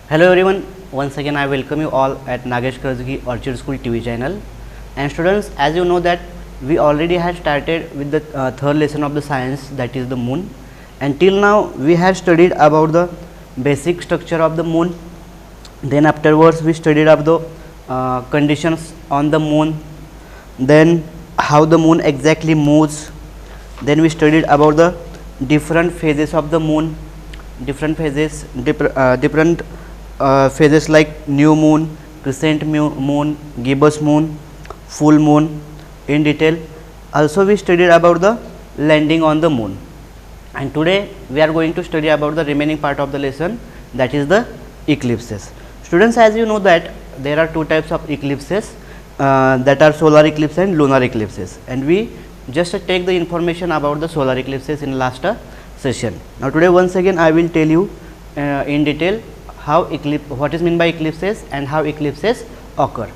Hello everyone, once again I welcome you all at Nagesh Karzgi Orchid School TV channel. And students, as you know that we already had started with the third lesson of the science, that is the moon. And till now we had studied about the basic structure of the moon. Then afterwards we studied about the conditions on the moon. Then how the moon exactly moves. Then we studied about the different phases of the moon, different phases, different phases like new moon, crescent moon, gibbous moon, full moon in detail. Also we studied about the landing on the moon, and today we are going to study about the remaining part of the lesson, that is the eclipses. Students, as you know that there are two types of eclipses, that are solar eclipse and lunar eclipses, and we just take the information about the solar eclipses in last session. Now today once again I will tell you in detail what is meant by eclipses and how eclipses occur.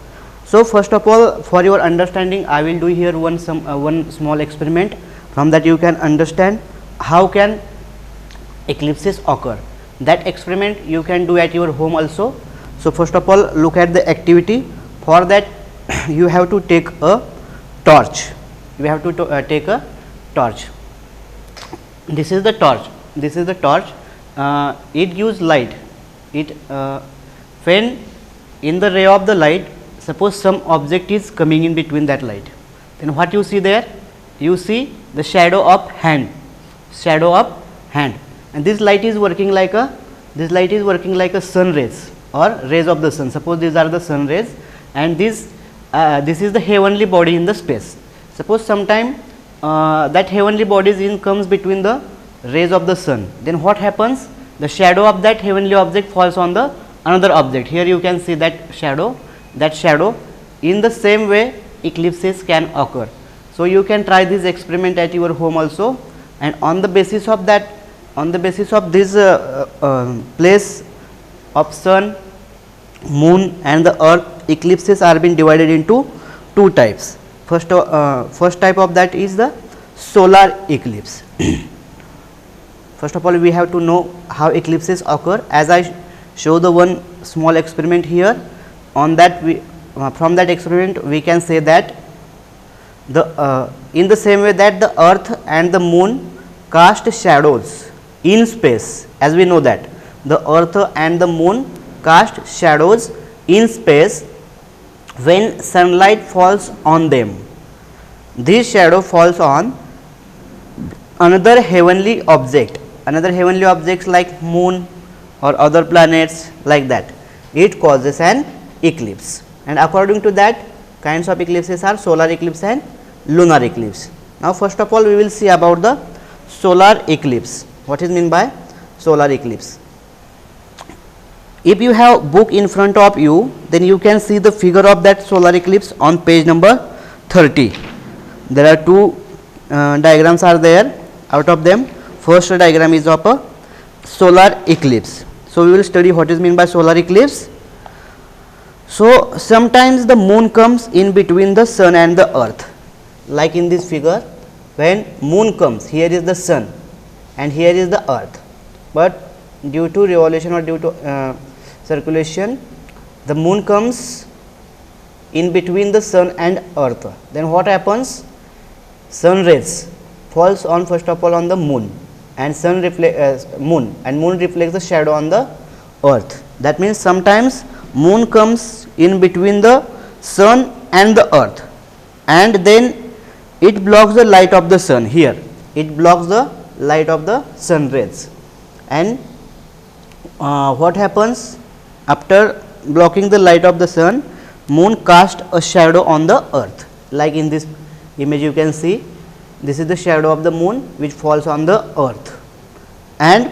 So first of all, for your understanding, I will do here one small experiment. From that you can understand how can eclipses occur. That experiment you can do at your home also. So first of all, look at the activity. For that you have to take a torch. You have to take a torch. This is the torch. This is the torch. It gives light. When in the ray of the light, suppose some object is coming in between that light, then what you see there? You see the shadow of hand, and this light is working like a sun rays or rays of the sun. Suppose these are the sun rays, and this is the heavenly body in the space. Suppose sometime that heavenly body comes between the rays of the sun, then what happens? The shadow of that heavenly object falls on the another object. Here you can see that shadow. In the same way eclipses can occur. So you can try this experiment at your home also, and on the basis of this place of sun, moon and the earth, eclipses are being divided into two types. First type of that is the solar eclipse. First of all, we have to know how eclipses occur. As I show the one small experiment here, on that from that experiment we can say that in the same way that the earth and the moon cast shadows in space, as we know that the earth and the moon cast shadows in space when sunlight falls on them. This shadow falls on another heavenly objects like moon or other planets, like that. It causes an eclipse, and according to that, kinds of eclipses are solar eclipse and lunar eclipse. Now first of all we will see about the solar eclipse. What is meant by solar eclipse? If you have book in front of you, then you can see the figure of that solar eclipse on page number 30. There are two diagrams are there. Out of them, first diagram is of a solar eclipse. So we will study what is meant by solar eclipse. So sometimes the moon comes in between the sun and the earth, like in this figure. When moon comes, here is the sun and here is the earth, but due to revolution or due to circulation, the moon comes in between the sun and earth. Then what happens? Sun rays falls on first of all on the moon, and moon reflects the shadow on the earth. That means sometimes moon comes in between the sun and the earth, and then it blocks the light of the sun. Here it blocks the light of the sun rays, and what happens after blocking the light of the sun? Moon casts a shadow on the earth, like in this image you can see. This is the shadow of the moon which falls on the earth, and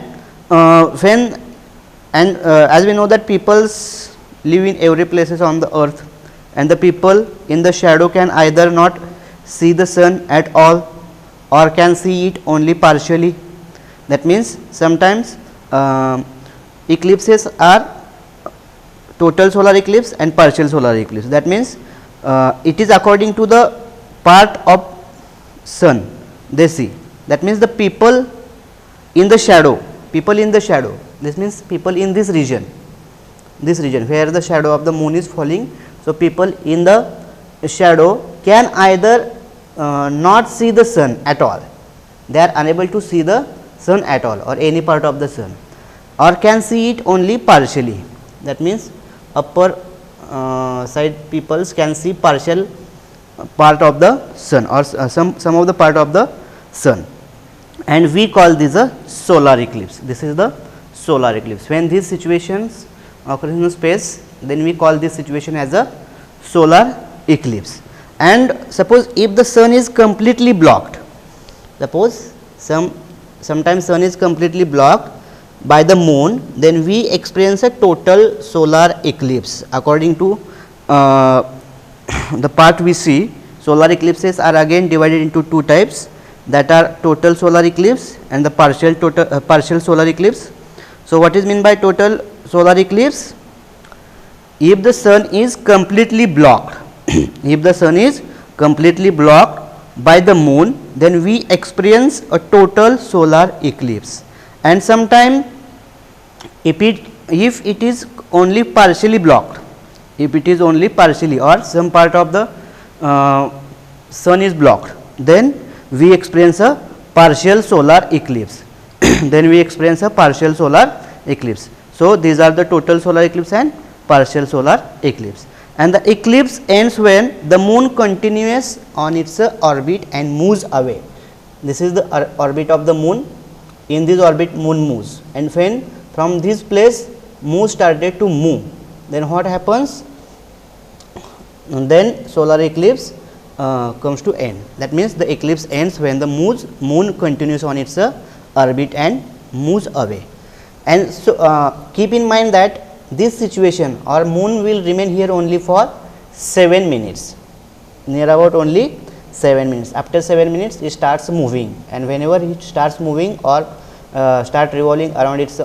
as we know that peoples live in every places on the earth, and the people in the shadow can either not see the sun at all or can see it only partially. That means sometimes eclipses are total solar eclipse and partial solar eclipse. That means it is according to the part of sun they see. That means the people in the shadow, this means people in this region, this region where the shadow of the moon is falling. So, people in the shadow can either not see the sun at all, they are unable to see the sun at all or any part of the sun, or can see it only partially. That means, upper side peoples can see partial part of the sun or some of the part of the sun, and we call this a solar eclipse. This is the solar eclipse. When these situations occur in space, then we call this situation as a solar eclipse. And suppose if the sun is completely blocked, suppose sometimes sun is completely blocked by the moon, then we experience a total solar eclipse. According to the part we see, solar eclipses are again divided into two types, that are total solar eclipse and the partial solar eclipse. So, what is meant by total solar eclipse? If the sun is completely blocked, if the sun is completely blocked by the moon, then we experience a total solar eclipse. And sometime if it is only partially blocked, if it is only partially or some part of the sun is blocked, then we experience a partial solar eclipse. Then we experience a partial solar eclipse. So, these are the total solar eclipse and partial solar eclipse. And the eclipse ends when the moon continues on its orbit and moves away. This is the orbit of the moon. In this orbit, moon moves, and when from this place moon started to move, then what happens? And then solar eclipse comes to end. That means, the eclipse ends when the moon continues on its orbit and moves away. And so, keep in mind that this situation or moon will remain here only for 7 minutes, near about only 7 minutes. After 7 minutes, it starts moving, and whenever it starts moving or start revolving around its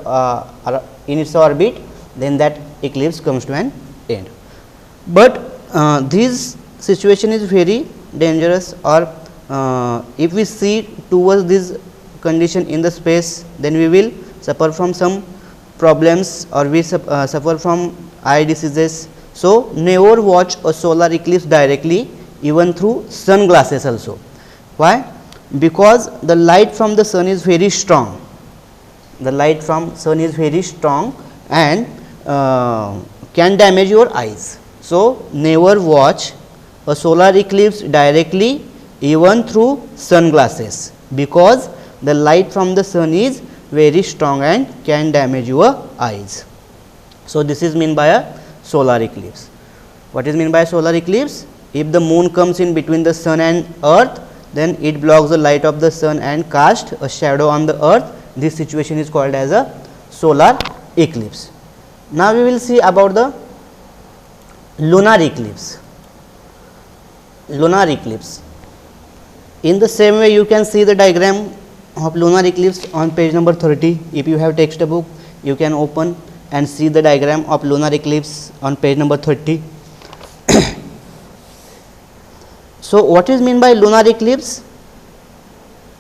in its orbit, then that eclipse comes to an end. But this situation is very dangerous, or if we see towards this condition in the space, then we will suffer from some problems, or we suffer from eye diseases. So, never watch a solar eclipse directly, even through sunglasses also. Why? Because the light from the sun is very strong. The light from sun is very strong and can damage your eyes. So, never watch a solar eclipse directly, even through sunglasses, because the light from the sun is very strong and can damage your eyes. So, this is meant by a solar eclipse. What is meant by a solar eclipse? If the moon comes in between the sun and earth, then it blocks the light of the sun and casts a shadow on the earth. This situation is called as a solar eclipse. Now, we will see about the lunar eclipse. Lunar eclipse. In the same way, you can see the diagram of lunar eclipse on page number 30. If you have textbook, you can open and see the diagram of lunar eclipse on page number 30. So, what is meant by lunar eclipse?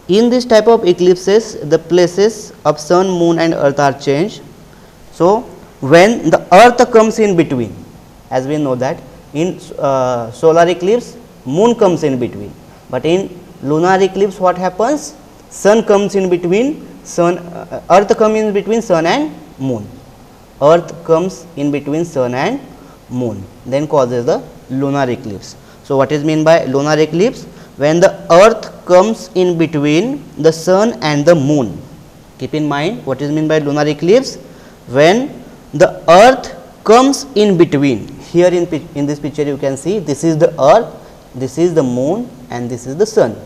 In this type of eclipses, the places of sun, moon and earth are changed. So, when the earth comes in between, as we know that in solar eclipse, moon comes in between, but in lunar eclipse what happens? Sun comes in between, earth comes in between sun and moon. Earth comes in between sun and moon, then causes the lunar eclipse. So, what is meant by lunar eclipse? When the earth comes in between the sun and the moon. Keep in mind what is meant by lunar eclipse. When the earth comes in between, here in this picture you can see this is the earth, this is the moon and this is the sun,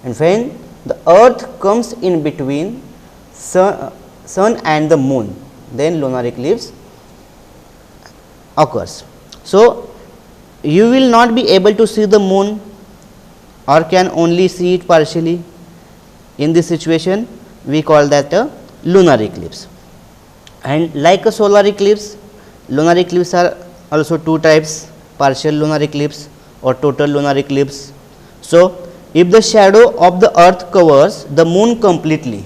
and when the earth comes in between sun and the moon, then lunar eclipse occurs. So, you will not be able to see the moon or can only see it partially. In this situation, we call that a lunar eclipse. And like a solar eclipse, lunar eclipse are also two types, partial lunar eclipse or total lunar eclipse. So, if the shadow of the earth covers the moon completely,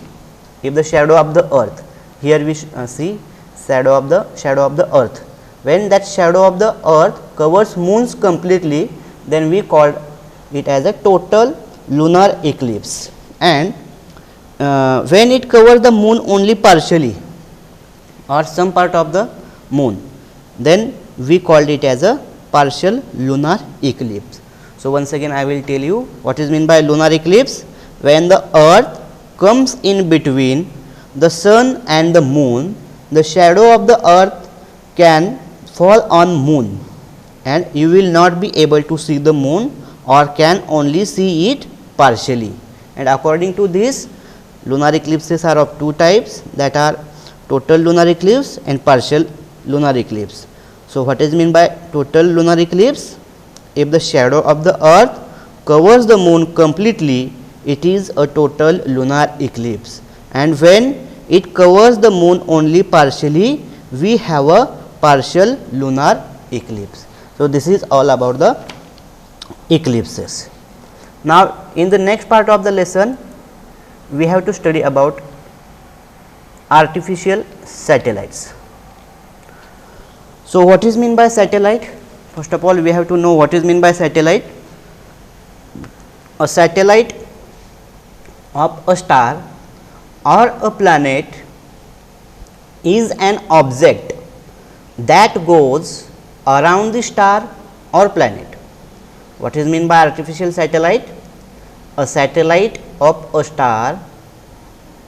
if the shadow of the earth, here we see shadow of the earth, when that shadow of the earth covers moons completely, then we call it as a total lunar eclipse. And when it covers the moon only partially or some part of the moon, then we called it as a partial lunar eclipse. So, once again I will tell you what is meant by lunar eclipse. When the earth comes in between the sun and the moon, the shadow of the earth can fall on moon and you will not be able to see the moon or can only see it partially. And according to this, lunar eclipses are of two types, that are total lunar eclipse and partial lunar eclipse. So, what is meant by total lunar eclipse? If the shadow of the earth covers the moon completely, it is a total lunar eclipse, and when it covers the moon only partially, we have a partial lunar eclipse. So, this is all about the eclipses. Now, in the next part of the lesson, we have to study about artificial satellites. So, what is meant by satellite? First of all, we have to know what is meant by satellite. A satellite of a star or a planet is an object that goes around the star or planet. What is meant by artificial satellite? A satellite of a star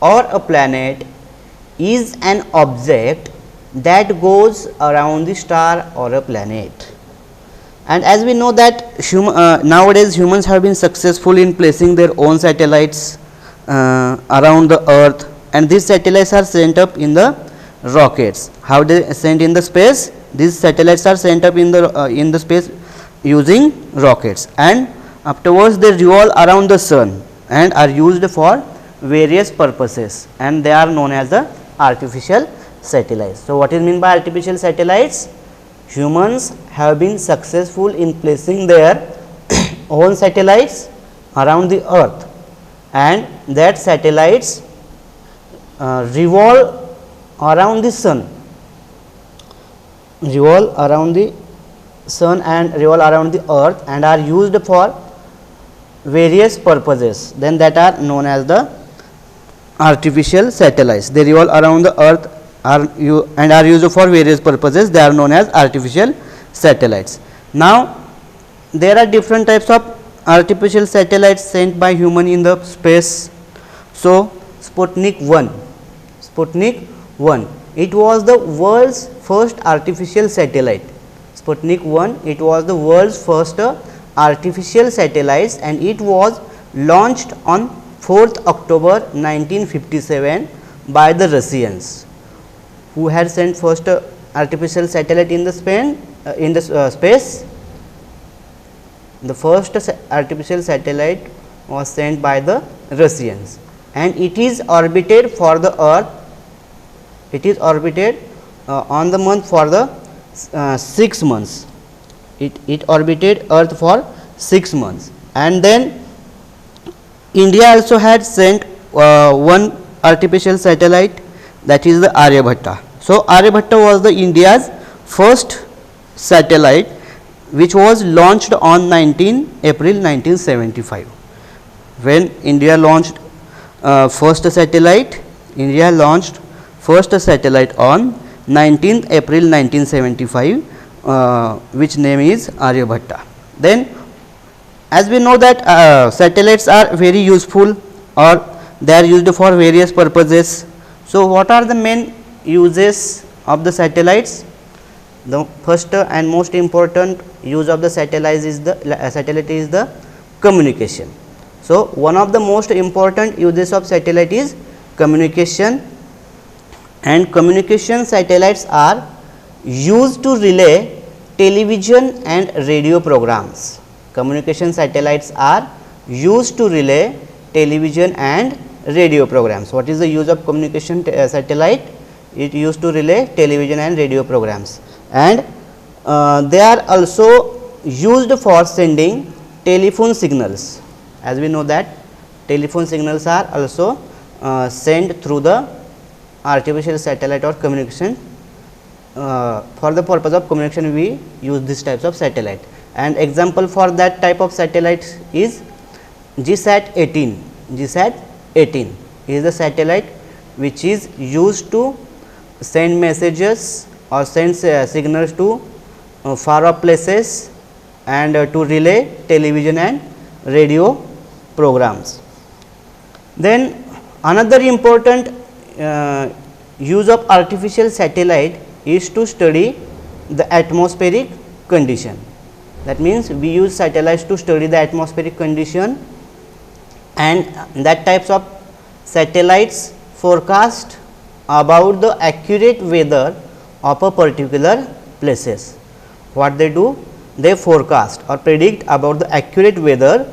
or a planet is an object that goes around the star or a planet. And as we know that nowadays humans have been successful in placing their own satellites around the earth, and these satellites are sent up in the rockets. How they sent in the space? These satellites are sent up in the space using rockets, and afterwards they revolve around the sun and are used for various purposes, and they are known as the artificial satellites. So, what is meant by artificial satellites? Humans have been successful in placing their own satellites around the earth, and that satellites revolve around the sun, and revolve around the earth and are used for various purposes, then that are known as the artificial satellites. They revolve around the earth and are used for various purposes, they are known as artificial satellites. Now, there are different types of artificial satellites sent by human in the space. So, Sputnik 1, it was the world's first artificial satellite. Sputnik 1, it was the world's first artificial satellite, and it was launched on 4th October 1957 by the Russians, who had sent first artificial satellite in the space. The first artificial satellite was sent by the Russians, and it is orbited for the earth. It is orbited on the month for the 6 months. It orbited earth for 6 months, and then India also had sent one artificial satellite, that is the Aryabhatta. So, Aryabhatta was the India's first satellite, which was launched on 19 April 1975. When India launched first satellite, India launched first satellite on 19th April 1975, which name is Aryabhatta. Then, as we know that satellites are very useful, or they are used for various purposes. So, what are the main uses of the satellites? The first and most important use of the satellite is the communication. So, one of the most important uses of satellite is communication, and communication satellites are used to relay television and radio programs. Communication satellites are used to relay television and radio programs. What is the use of communication satellite? It used to relay television and radio programs, and they are also used for sending telephone signals. As we know that telephone signals are also sent through the artificial satellite or communication for the purpose of communication we use these types of satellite, and example for that type of satellite is GSAT 18. GSAT 18 is the satellite which is used to send messages or send signals to far off places and to relay television and radio programs. Then another important use of artificial satellite is to study the atmospheric condition. That means we use satellites to study the atmospheric condition, and that types of satellites forecast about the accurate weather of a particular places. What they do? They forecast or predict about the accurate weather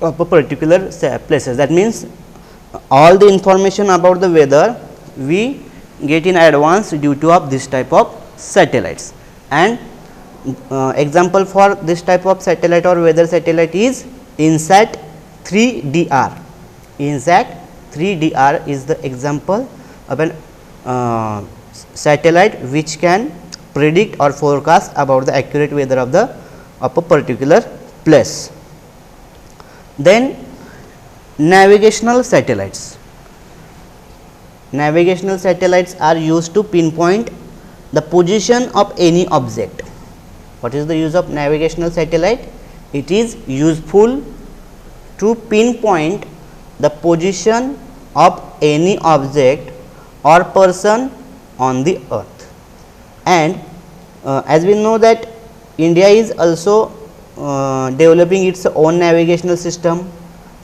of a particular places. That means all the information about the weather we get in advance due to of this type of satellites, and example for this type of satellite or weather satellite is INSAT 3DR. INSAT 3DR is the example of an satellite which can predict or forecast about the accurate weather of a particular place. Then navigational satellites. Navigational satellites are used to pinpoint the position of any object. What is the use of navigational satellite? It is useful to pinpoint the position of any object or person on the earth. And as we know that India is also developing its own navigational system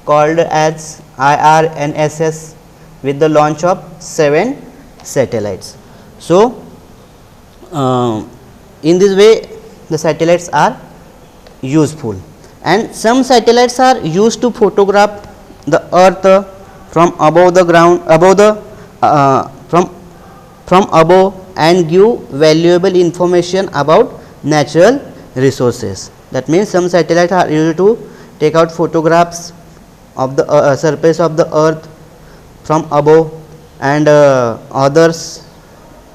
called as IRNSS with the launch of 7 satellites. So, in this way the satellites are useful, and some satellites are used to photograph the earth from above the ground, above the from above, and give valuable information about natural resources. That means some satellites are used to take out photographs of the surface of the earth from above, and others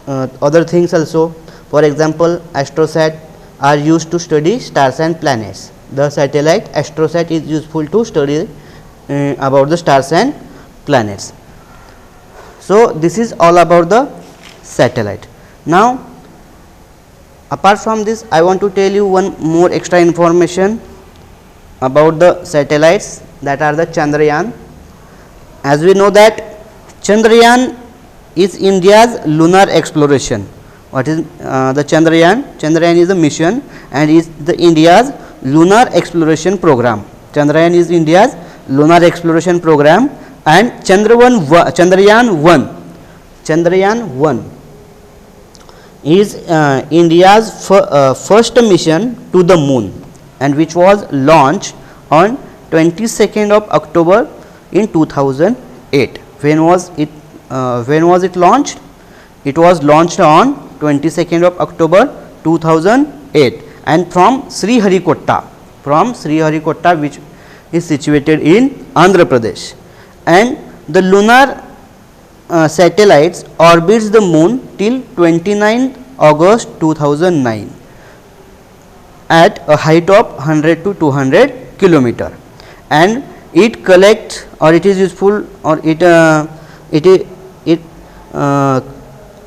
other things also. For example, AstroSat are used to study stars and planets. The satellite AstroSat is useful to study about the stars and planets. So, this is all about the satellite. Now, apart from this, I want to tell you one more extra information about the satellites, that are the Chandrayaan. As we know that Chandrayaan is India's lunar exploration. What is the Chandrayaan? Chandrayaan is a mission and is the India's lunar exploration program. Chandrayaan is India's lunar exploration program, and Chandrayaan 1 is India's first mission to the moon, and which was launched on 22nd of October in 2008. When was it launched? It was launched on 22nd of October 2008, and from Sriharikota, which is situated in Andhra Pradesh. And the lunar satellites orbits the moon till 29 August 2009 at a height of 100 to 200 kilometer, and it collects, or it is useful, or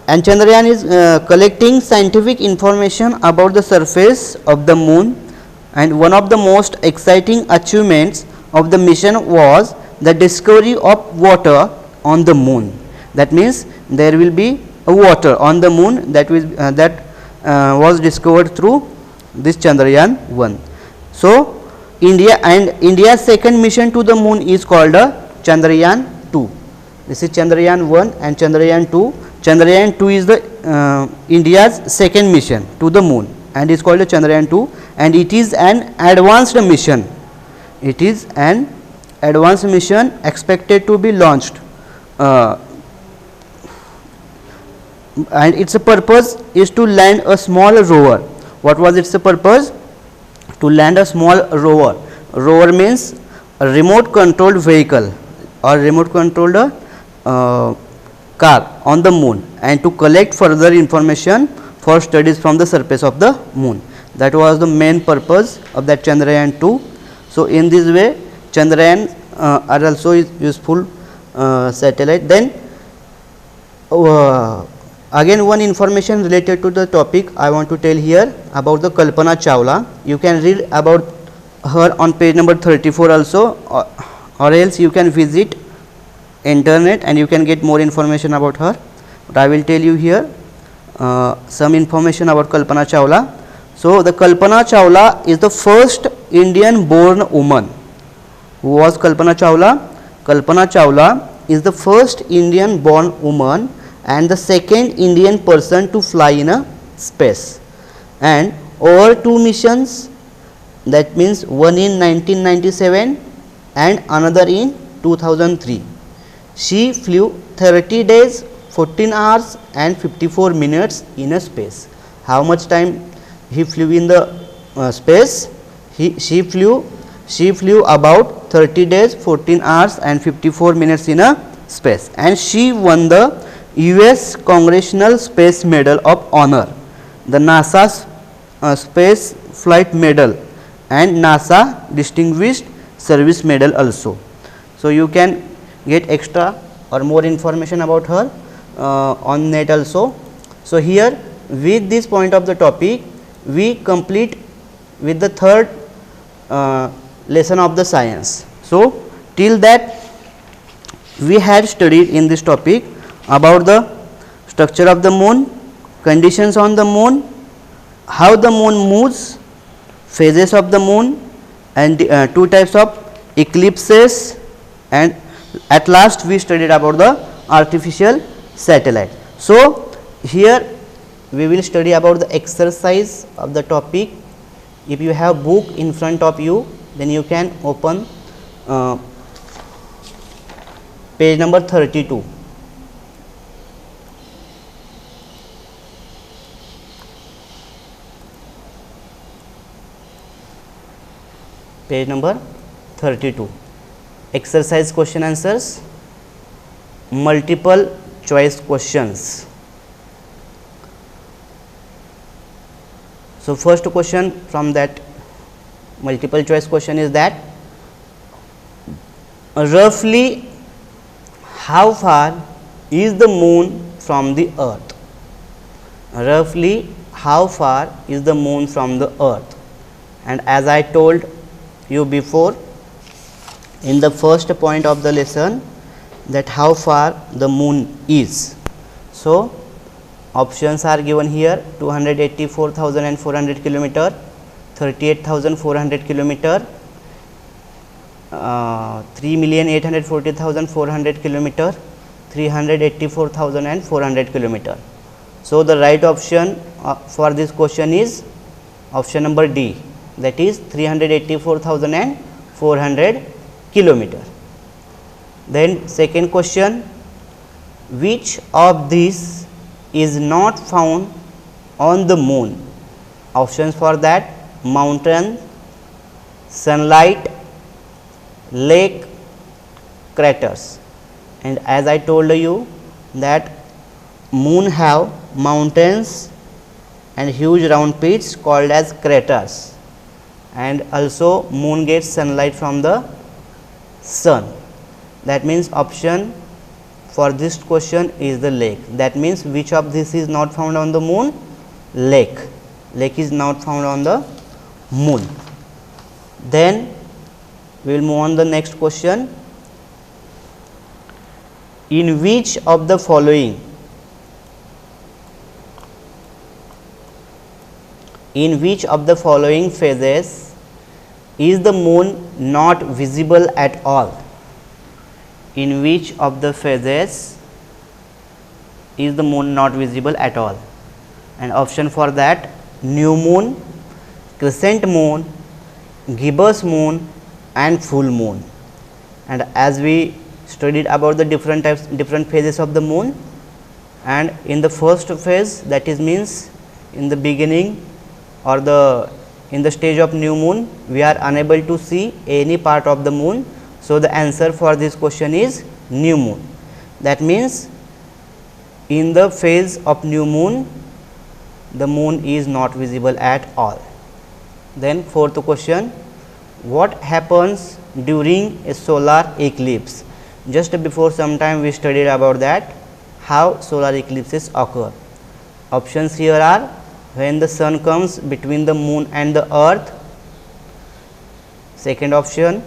and Chandrayaan is collecting scientific information about the surface of the moon, and one of the most exciting achievements of the mission was the discovery of water on the moon. That means there will be a water on the moon that was discovered through this Chandrayaan 1. So, India's second mission to the moon is called Chandrayaan 2. This is Chandrayaan 1 and Chandrayaan 2. Chandrayaan 2 is the India's second mission to the moon and is called Chandrayaan 2, and it is an advanced mission. It is an advanced mission expected to be launched, and its purpose is to land a small rover. What was its purpose? To land a small rover. Rover means a remote controlled vehicle or remote controlled car on the moon, and to collect further information for studies from the surface of the moon. That was the main purpose of that Chandrayaan 2. So, in this way Chandrayaan are also useful satellite. Then again one information related to the topic I want to tell here about the Kalpana Chawla. You can read about her on page number 34 also, or else you can visit internet and you can get more information about her. But I will tell you here some information about Kalpana Chawla. So, the Kalpana Chawla is the first Indian born woman. Who was Kalpana Chawla? Kalpana Chawla is the first Indian born woman and the second Indian person to fly in a space, and over 2 missions, that means one in 1997 and another in 2003. She flew 30 days, 14 hours and 54 minutes in a space. How much time he flew in the space? She flew about 30 days, 14 hours and 54 minutes in a space, and she won the US Congressional Space Medal of Honor, the NASA Space Flight Medal and NASA Distinguished Service Medal also. So, you can get extra or more information about her on net also. So, here with this point of the topic we complete with the third lesson of the science. So, till that we had studied in this topic about the structure of the moon, conditions on the moon, how the moon moves, phases of the moon, and 2 types of eclipses, and at last we studied about the artificial satellite. So, here we will study about the exercise of the topic. If you have book in front of you, then you can open page number 32. Page number 32, exercise question answers, multiple choice questions. So, first question from that multiple choice question is that roughly how far is the moon from the earth? Roughly how far is the moon from the earth? And as I told you before in the first point of the lesson, that how far the moon is. So, options are given here: 284,400 kilometer, 38,400 kilometer, 3,840,400 kilometer, 384,400 kilometer. So, the right option for this question is option number D, that is 384,400 kilometer. Then second question, which of these is not found on the moon? Options for that: mountain, sunlight, lake, craters. And as I told you that moon have mountains and huge round peaks called as craters, and also moon gets sunlight from the sun. That means option for this question is the lake. That means which of this is not found on the moon? Lake. Lake is not found on the moon. Then we will move on the next question. In which of the following phases is the moon not visible at all? In which of the phases is the moon not visible at all? And option for that: new moon, crescent moon, gibbous moon and full moon. And as we studied about the different phases of the moon, and in the first phase, that is means in the beginning or in the stage of new moon, we are unable to see any part of the moon. So, the answer for this question is new moon. That means in the phase of new moon, the moon is not visible at all. Then fourth question, what happens during a solar eclipse? Just before some time we studied about that, how solar eclipses occur. Options here are when the sun comes between the moon and the earth. Second option,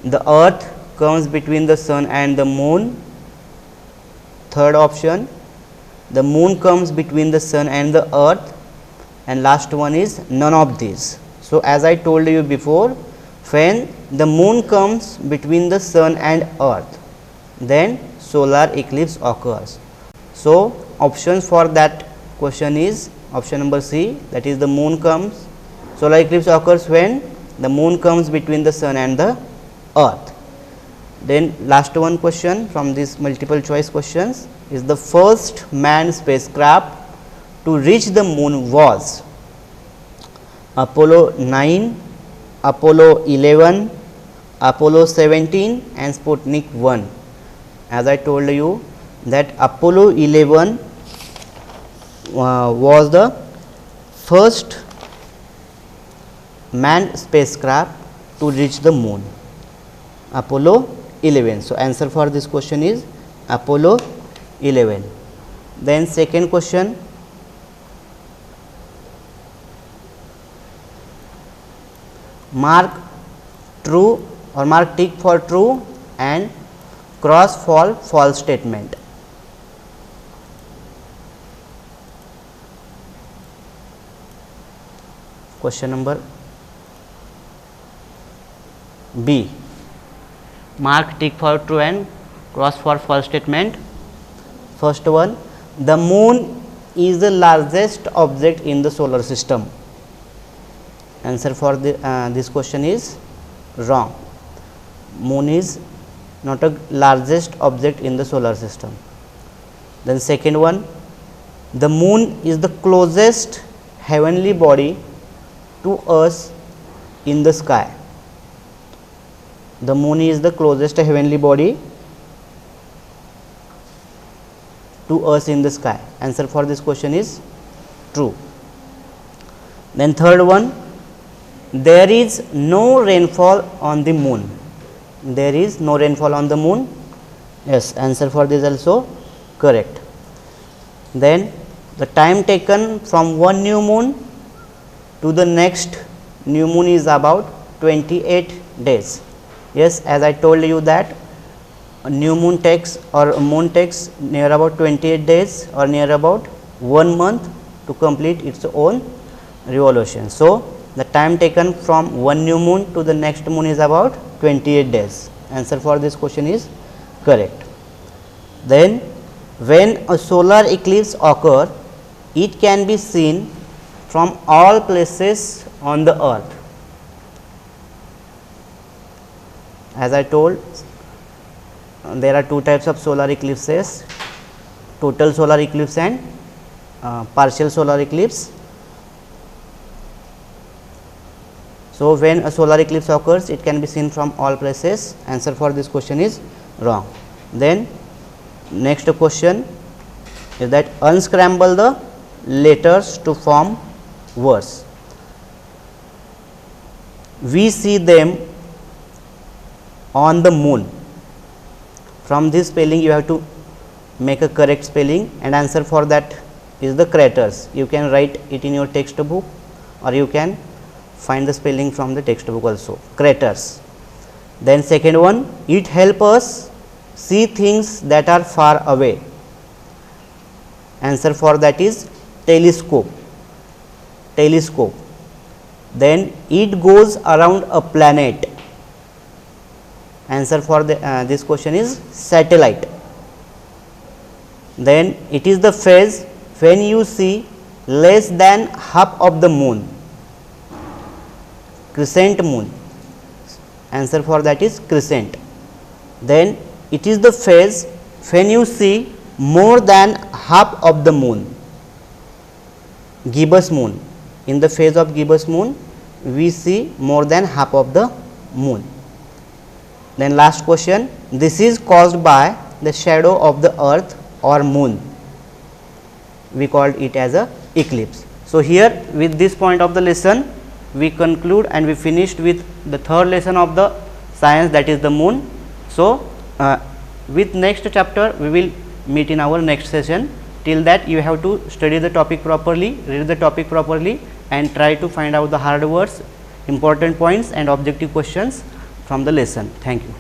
the earth comes between the sun and the moon. Third option, the moon comes between the sun and the earth, and last one is none of these. So, as I told you before, when the moon comes between the sun and earth, then solar eclipse occurs. So, options for that question is option number C, that is the moon comes, solar eclipse occurs when the moon comes between the sun and the earth. Then last one question from these multiple choice questions is the first manned spacecraft to reach the moon was Apollo 9, Apollo 11, Apollo 17 and Sputnik 1. As I told you that Apollo 11 was the first manned spacecraft to reach the moon, Apollo 11. So, answer for this question is Apollo 11. Then second question, mark true or mark tick for true and cross for false statement. Question number B, mark tick for true and cross for false statement. First one, the moon is the largest object in the solar system. Answer for this question is wrong. Moon is not a largest object in the solar system. Then second one, the moon is the closest heavenly body to us in the sky. The moon is the closest heavenly body to us in the sky. Answer for this question is true. Then third one, there is no rainfall on the moon. There is no rainfall on the moon. Yes, answer for this also correct. Then the time taken from one new moon to the next new moon is about 28 days. Yes, as I told you that a new moon takes or a moon takes near about 28 days or near about 1 month to complete its own revolution. So, the time taken from one new moon to the next moon is about 28 days. Answer for this question is correct. Then, when a solar eclipse occurs, it can be seen from all places on the earth. As I told, there are two types of solar eclipses, total solar eclipse and partial solar eclipse. So, when a solar eclipse occurs, it can be seen from all places. Answer for this question is wrong. Then next question is that unscramble the letters to form words. We see them on the moon. From this spelling you have to make a correct spelling, and answer for that is the craters. You can write it in your textbook or you can find the spelling from the textbook also, craters. Then second one, it helps us see things that are far away. Answer for that is telescope. Telescope. Then it goes around a planet. Answer for this question is satellite. Then it is the phase when you see less than half of the moon. Crescent moon. Answer for that is crescent. Then it is the phase when you see more than half of the moon. Gibbous moon. In the phase of gibbous moon, we see more than half of the moon. Then last question, this is caused by the shadow of the earth or moon. We called it as a eclipse. So, here with this point of the lesson we conclude and we finished with the third lesson of the science, that is the moon. So, with next chapter we will meet in our next session. Till that you have to study the topic properly, read the topic properly and try to find out the hard words, important points and objective questions from the lesson. Thank you.